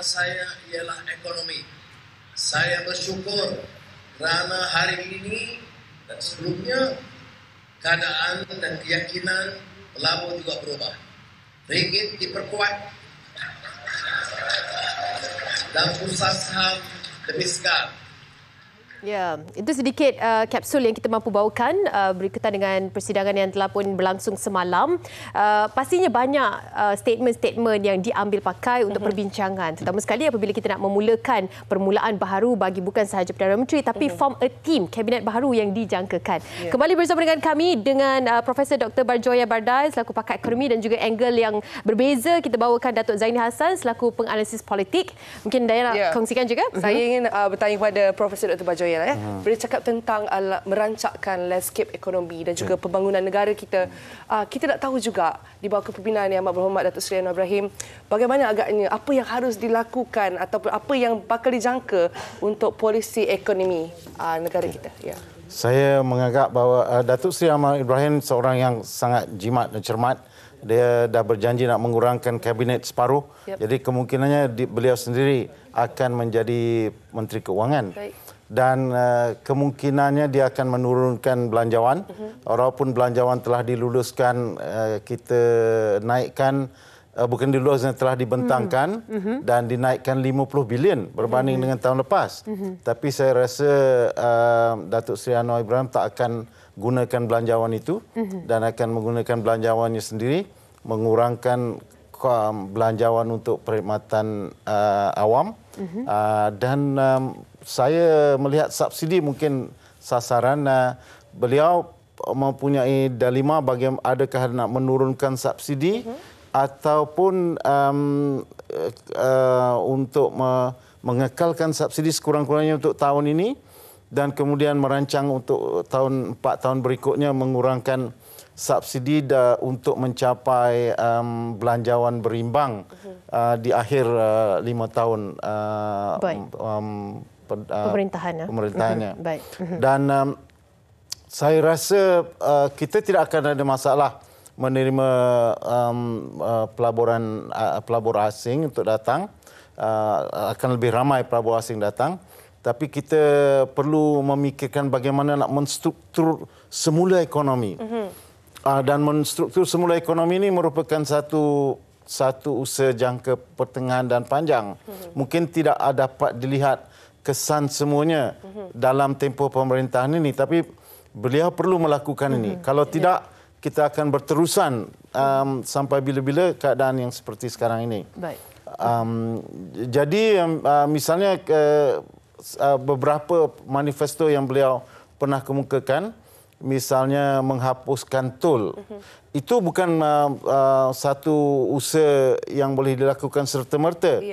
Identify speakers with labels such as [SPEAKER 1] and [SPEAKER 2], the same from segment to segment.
[SPEAKER 1] utama saya ialah ekonomi. Saya bersyukur kerana hari ini dan sebelumnya keadaan dan keyakinan pelabur juga berubah. Ringgit diperkuat dan bursa saham lebih segar.
[SPEAKER 2] Ya, itu sedikit kapsul yang kita mampu bawakan berkaitan dengan persidangan yang telah pun berlangsung semalam. Pastinya banyak statement-statement yang diambil pakai untuk perbincangan. Terutama sekali apabila kita nak memulakan permulaan baharu bagi bukan sahaja Perdana Menteri tapi form a team kabinet baharu yang dijangkakan. Kembali bersama dengan kami dengan Profesor Dr. Barjoya Bardai selaku pakar ekonomi dan juga angle yang berbeza. Kita bawakan Datuk Zaini Hassan selaku penganalisis politik. Mungkin Daya nak kongsikan juga?
[SPEAKER 3] Saya ingin bertanya kepada Profesor Dr. Barjoya. Bercakap tentang merancangkan landscape ekonomi dan juga pembangunan negara kita. Kita nak tahu juga di bawah kepimpinan Yang Amat Berhormat Datuk Seri Anwar Ibrahim, bagaimana agaknya apa yang harus dilakukan ataupun apa yang bakal dijangka untuk polisi ekonomi negara kita. Ya.
[SPEAKER 4] Saya menganggap bahawa Datuk Seri Anwar Ibrahim seorang yang sangat jimat dan cermat. Dia dah berjanji nak mengurangkan kabinet separuh. Jadi kemungkinannya beliau sendiri akan menjadi Menteri Keuangan.
[SPEAKER 3] Baik.
[SPEAKER 4] Dan kemungkinannya dia akan menurunkan belanjawan. Walaupun belanjawan telah diluluskan, kita naikkan, bukan diluluskan, telah dibentangkan dan dinaikkan 50 bilion berbanding dengan tahun lepas. Tapi saya rasa Datuk Seri Anwar Ibrahim tak akan gunakan belanjawan itu dan akan menggunakan belanjawannya sendiri, mengurangkan belanjawan untuk perkhidmatan awam. Dan saya melihat subsidi mungkin sasaran. Beliau mempunyai dilema bagaimana, adakah nak menurunkan subsidi ataupun untuk mengekalkan subsidi sekurang-kurangnya untuk tahun ini dan kemudian merancang untuk 4 tahun berikutnya mengurangkan subsidi untuk mencapai belanjawan berimbang di akhir 5 tahun pemerintahannya.
[SPEAKER 2] Baik.
[SPEAKER 4] Dan saya rasa kita tidak akan ada masalah menerima pelabur asing untuk datang. Akan lebih ramai pelabur asing datang. Tapi kita perlu memikirkan bagaimana nak menstruktur semula ekonomi. Dan menstruktur semula ekonomi ini merupakan satu usaha jangka pertengahan dan panjang. Mungkin tidak dapat dilihat kesan semuanya dalam tempoh pemerintahan ini, tapi beliau perlu melakukan ini. Kalau tidak, kita akan berterusan sampai bila-bila keadaan yang seperti sekarang ini.
[SPEAKER 2] Baik.
[SPEAKER 4] Jadi misalnya beberapa manifesto yang beliau pernah kemukakan, misalnya menghapuskan tol. Itu bukan satu usaha yang boleh dilakukan serta-merta.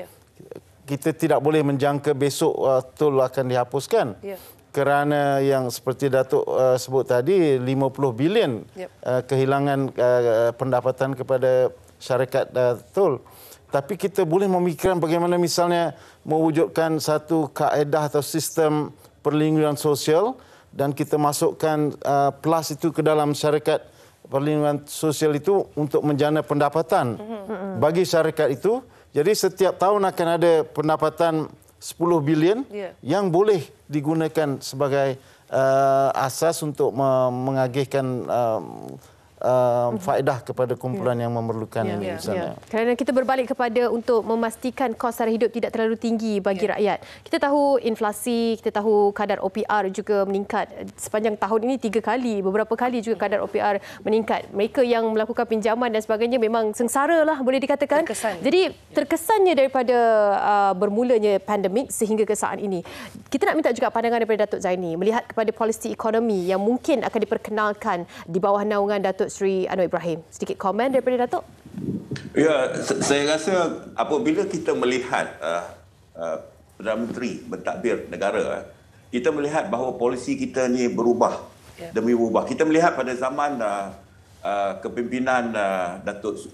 [SPEAKER 4] Kita tidak boleh menjangka besok tol akan dihapuskan. Kerana yang seperti Datuk sebut tadi, 50 bilion kehilangan pendapatan kepada syarikat tol. Tapi kita boleh memikirkan bagaimana misalnya mewujudkan satu kaedah atau sistem perlindungan sosial dan kita masukkan plus itu ke dalam syarikat perlindungan sosial itu untuk menjana pendapatan bagi syarikat itu. Jadi setiap tahun akan ada pendapatan 10 bilion yang boleh digunakan sebagai asas untuk mengagihkan faedah kepada kumpulan yang memerlukan ini misalnya.
[SPEAKER 2] Kerana kita berbalik kepada untuk memastikan kos sara hidup tidak terlalu tinggi bagi rakyat. Kita tahu inflasi, kita tahu kadar OPR juga meningkat sepanjang tahun ini 3 kali, beberapa kali juga kadar OPR meningkat. Mereka yang melakukan pinjaman dan sebagainya memang sengsara lah boleh dikatakan. Jadi terkesannya daripada bermulanya pandemik sehingga ke saat ini. Kita nak minta juga pandangan daripada Datuk Zaini melihat kepada polisi ekonomi yang mungkin akan diperkenalkan di bawah naungan Datuk Seri Anwar Ibrahim. Sedikit komen daripada Datuk.
[SPEAKER 5] Ya, saya rasa apabila kita melihat Perdana Menteri mentadbir negara, kita melihat bahawa polisi kita ni berubah demi berubah. Kita melihat pada zaman kepimpinan Datuk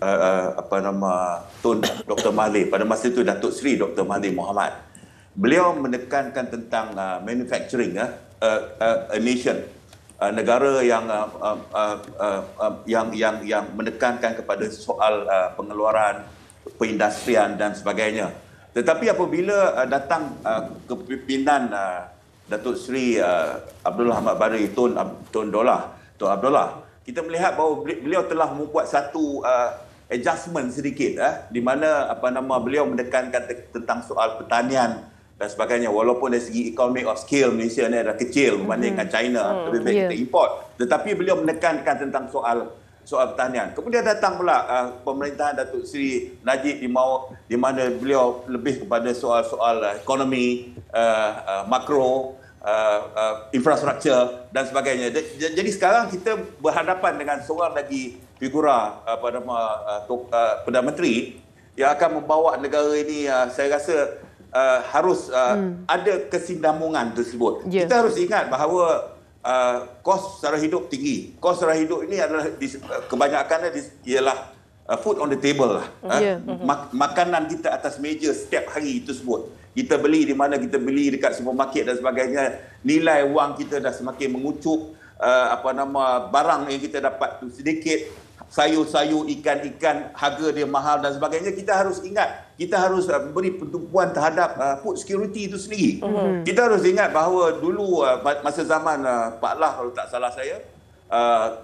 [SPEAKER 5] Tun Dr. Mahathir, pada masa itu Datuk Seri Dr. Mahathir Mohamad. Beliau menekankan tentang manufacturing a nation. Negara yang menekankan kepada soal pengeluaran, perindustrian dan sebagainya. Tetapi apabila datang kepimpinan Datuk Seri Abdullah Ahmad Bari Tun Abdullah, kita melihat bahawa beliau telah membuat satu adjustment sedikit di mana beliau menekankan tentang soal pertanian dan sebagainya. Walaupun dari segi economic of scale Malaysia ni adalah kecil berbanding dengan China, lebih baik kita import. Tetapi beliau menekankan tentang soal pertanian. Kemudian datang pula pemerintahan Datuk Seri Najib di mana beliau lebih kepada soal-soal ekonomi, makro, infrastruktur dan sebagainya. Jadi sekarang kita berhadapan dengan seorang lagi figura Perdana Menteri yang akan membawa negara ini, saya rasa harus ada kesinambungan tersebut. Kita harus ingat bahawa kos sara hidup tinggi. Kos sara hidup ini adalah kebanyakannya ialah food on the table lah. Makanan kita atas meja setiap hari tersebut. Kita beli di mana kita beli dekat supermarket dan sebagainya. Nilai wang kita dah semakin mengucup. Barang yang kita dapat tu sedikit. Sayur-sayur, ikan-ikan, harga dia mahal dan sebagainya. Kita harus ingat, kita harus beri pertumbuhan terhadap food security itu sendiri. Kita harus ingat bahawa dulu masa zaman Pak Lah, kalau tak salah saya,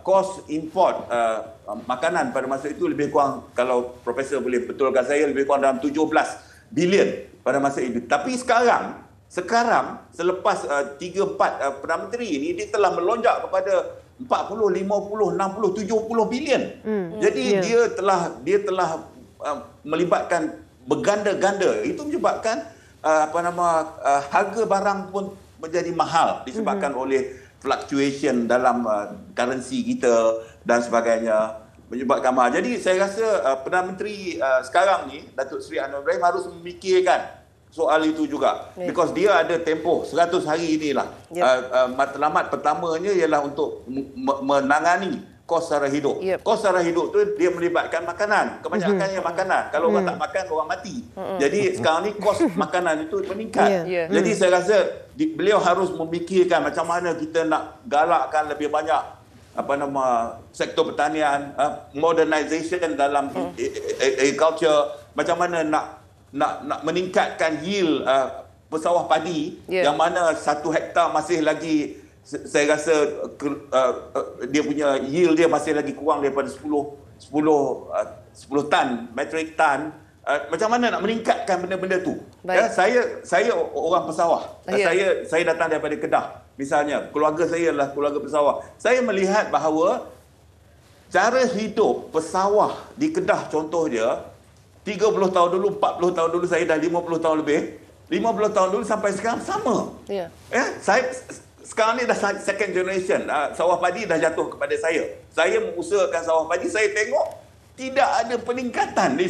[SPEAKER 5] kos import makanan pada masa itu lebih kurang, kalau Profesor boleh betulkan saya, lebih kurang dalam 17 bilion pada masa itu. Tapi sekarang selepas 3-4 Perdana Menteri ini, dia telah melonjak kepada 40, 50, 60, 70 bilion. Jadi dia telah melibatkan berganda-ganda. Itu menyebabkan harga barang pun menjadi mahal disebabkan oleh fluctuation dalam currency kita dan sebagainya, menyebabkan mahal. Jadi saya rasa Perdana Menteri sekarang ni, Datuk Seri Anwar Ibrahim, harus memikirkan soal itu juga. Because dia ada tempoh 100 hari inilah. Matlamat pertamanya ialah untuk menangani kos sara hidup. Kos sara hidup tu dia melibatkan makanan. Kebanyakannya makanan. Kalau orang tak makan, orang mati. Jadi sekarang ni kos makanan itu meningkat. Jadi saya rasa beliau harus memikirkan macam mana kita nak galakkan lebih banyak sektor pertanian, modernization dalam agriculture, macam mana nak meningkatkan yield pesawah padi yang mana 1 hektar masih lagi, saya rasa dia punya yield dia masih lagi kurang daripada 10 tan, metric tan. Macam mana nak meningkatkan benda-benda tu? Saya orang pesawah. Saya datang daripada Kedah. Misalnya, keluarga saya adalah keluarga pesawah. Saya melihat bahawa cara hidup pesawah di Kedah contoh dia, 30 tahun dulu, 40 tahun dulu, saya dah 50 tahun lebih. 50 tahun dulu sampai sekarang sama. Saya sekarang ni dah second generation. Sawah padi dah jatuh kepada saya. Saya mengusahakan sawah padi, saya tengok tidak ada peningkatan dari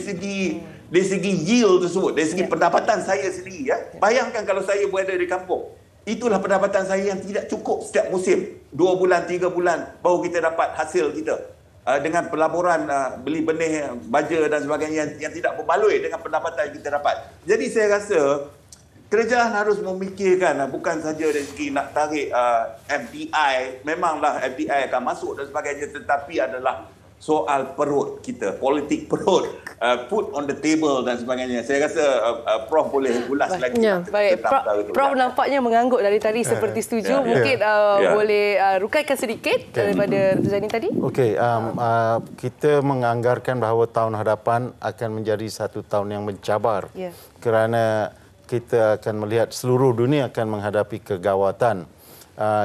[SPEAKER 5] segi yield tersebut, dari segi pendapatan saya sendiri. Bayangkan kalau saya berada di kampung. Itulah pendapatan saya yang tidak cukup setiap musim. 2 bulan, 3 bulan baru kita dapat hasil kita. Dengan pelaburan beli benih baja dan sebagainya yang tidak berbaloi dengan pendapatan yang kita dapat. Jadi saya rasa kerajaan harus memikirkan bukan saja dari segi nak tarik FDI, memanglah FDI akan masuk dan sebagainya, tetapi adalah soal perut kita, politik perut, food on the table dan sebagainya. Saya rasa Prof boleh ulas lagi.
[SPEAKER 3] Baik, Prof nampaknya mengangguk dari tadi seperti setuju. Mungkin boleh rukaikan sedikit daripada Dr. Zaini tadi. Okey,
[SPEAKER 4] kita menganggarkan bahawa tahun hadapan akan menjadi satu tahun yang mencabar. Kerana kita akan melihat seluruh dunia akan menghadapi kegawatan.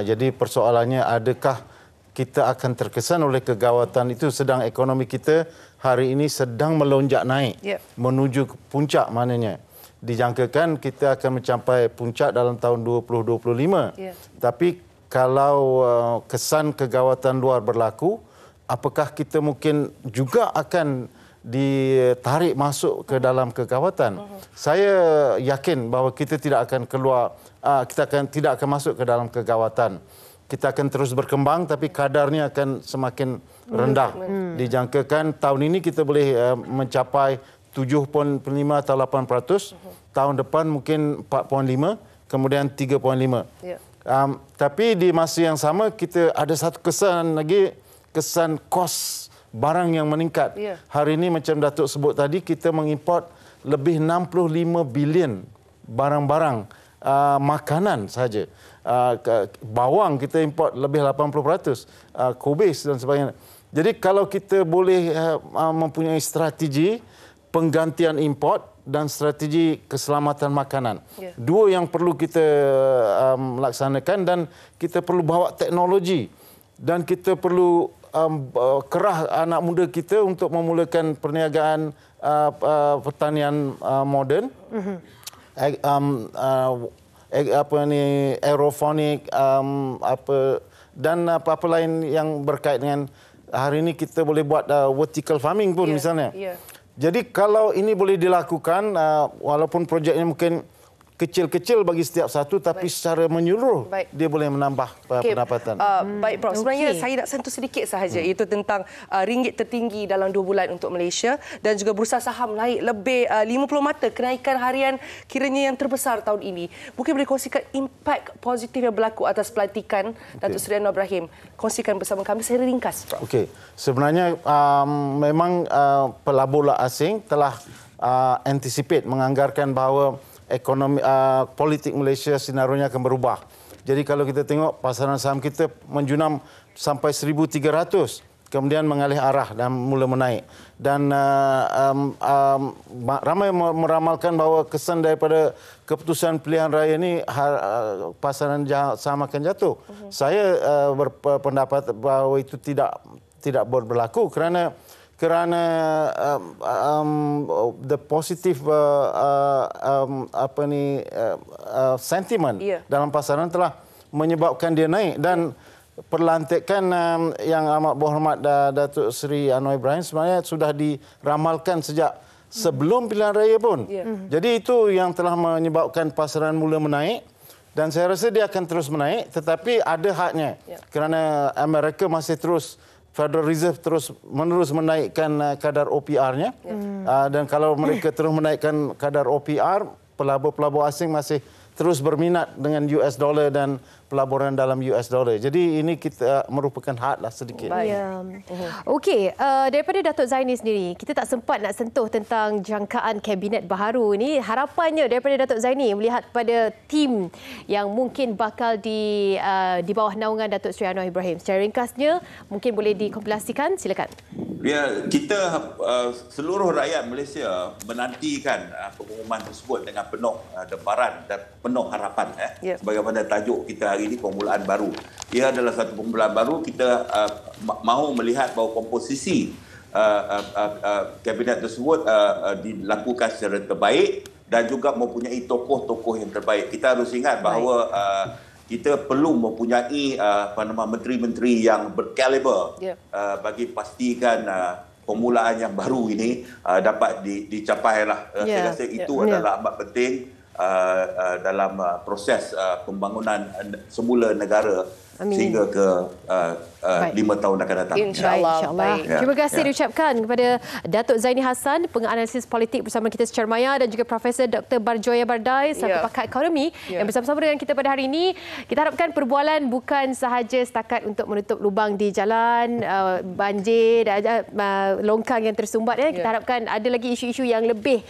[SPEAKER 4] Jadi persoalannya, adakah kita akan terkesan oleh kegawatan itu, sedang ekonomi kita hari ini sedang melonjak naik menuju ke puncak, maknanya dijangkakan kita akan mencapai puncak dalam tahun 2025. Tapi kalau kesan kegawatan luar berlaku, apakah kita mungkin juga akan ditarik masuk ke dalam kegawatan? Saya yakin bahawa kita tidak akan tidak akan masuk ke dalam kegawatan. Kita akan terus berkembang, tapi kadarnya akan semakin rendah. Dijangkakan tahun ini kita boleh mencapai 7.5 atau 8%. Tahun depan mungkin 4.5, kemudian 3.5. Tapi di masa yang sama kita ada satu kesan lagi, kesan kos barang yang meningkat. Hari ini macam Datuk sebut tadi, kita mengimport lebih 65 bilion barang-barang makanan saja. Bawang kita import lebih 80%, kubis dan sebagainya. Jadi kalau kita boleh mempunyai strategi penggantian import dan strategi keselamatan makanan. Dua yang perlu kita laksanakan, dan kita perlu bawa teknologi, dan kita perlu kerah anak muda kita untuk memulakan perniagaan pertanian moden. Aerofonik, dan apa-apa lain yang berkait dengan hari ini kita boleh buat vertical farming pun misalnya. Jadi kalau ini boleh dilakukan, walaupun projeknya mungkin kecil-kecil bagi setiap satu, tapi secara menyeluruh dia boleh menambah pendapatan.
[SPEAKER 3] Baik, Prof. Sebenarnya saya nak sentuh sedikit sahaja, iaitu tentang ringgit tertinggi dalam 2 bulan untuk Malaysia, dan juga bursa saham naik lebih 50 mata, kenaikan harian kiranya yang terbesar tahun ini. Mungkin boleh kongsikan impak positif yang berlaku atas pelantikan Datuk Seri Anwar Ibrahim. Kongsikan bersama kami secara ringkas, Prof.
[SPEAKER 4] Okey, sebenarnya memang pelabur asing telah anticipate, menganggarkan bahawa ekonomi politik Malaysia senaruhnya akan berubah. Jadi kalau kita tengok pasaran saham kita menjunam sampai 1,300, kemudian mengalih arah dan mula menaik. Dan ramai meramalkan bahawa kesan daripada keputusan pilihan raya ini pasaran saham akan jatuh. Saya berpendapat bahawa itu tidak berlaku kerana the positive sentiment dalam pasaran telah menyebabkan dia naik, dan perlantikan yang amat berhormat Datuk Seri Anwar Ibrahim sebenarnya sudah diramalkan sejak sebelum pilihan raya pun. Jadi itu yang telah menyebabkan pasaran mula menaik, dan saya rasa dia akan terus menaik, tetapi ada hadnya kerana Amerika masih terus, Federal Reserve terus-menerus menaikkan kadar OPR-nya. Dan kalau mereka terus menaikkan kadar OPR, pelabur-pelabur asing masih terus berminat dengan US dollar dan pelaburan dalam US dollar. Jadi ini kita merupakan hadlah sedikit.
[SPEAKER 2] Ya. Okey, daripada Datuk Zaini sendiri, kita tak sempat nak sentuh tentang jangkaan kabinet baharu ini. Harapannya daripada Datuk Zaini melihat pada tim yang mungkin bakal di bawah naungan Datuk Seri Anwar Ibrahim. Secara ringkasnya, mungkin boleh dikompilasikan, silakan.
[SPEAKER 5] Ya, kita seluruh rakyat Malaysia menantikan pengumuman tersebut dengan penuh debaran dan penuh harapan. Sebagaimana tajuk kita hari ini, permulaan baru. Ia adalah satu permulaan baru. Kita mahu melihat bahawa komposisi kabinet tersebut dilakukan secara terbaik dan juga mempunyai tokoh-tokoh yang terbaik. Kita harus ingat bahawa kita perlu mempunyai menteri-menteri yang berkaliber bagi pastikan permulaan yang baru ini dapat dicapai lah. Saya rasa itu adalah amat penting dalam proses pembangunan semula negara sehingga ke 5 tahun akan datang.
[SPEAKER 2] InsyaAllah. Terima kasih diucapkan kepada Datuk Zaini Hassan, penganalisis politik bersama kita secara maya, dan juga Profesor Dr. Barjoya Bardai, selaku pakar ekonomi yang bersama-sama dengan kita pada hari ini. Kita harapkan perbualan bukan sahaja setakat untuk menutup lubang di jalan, banjir, longkang yang tersumbat. Kita harapkan ada lagi isu-isu yang lebih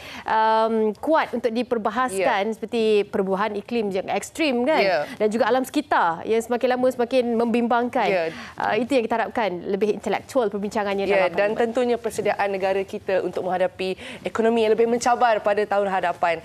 [SPEAKER 2] kuat untuk diperbahaskan, seperti perubahan iklim yang ekstrim kan, dan juga alam sekitar yang semakin lama semakin membimbangkan. Itu yang kita harapkan, lebih intelektual perbincangannya dalam
[SPEAKER 3] dan tentunya persediaan negara kita untuk menghadapi ekonomi yang lebih mencabar pada tahun hadapan.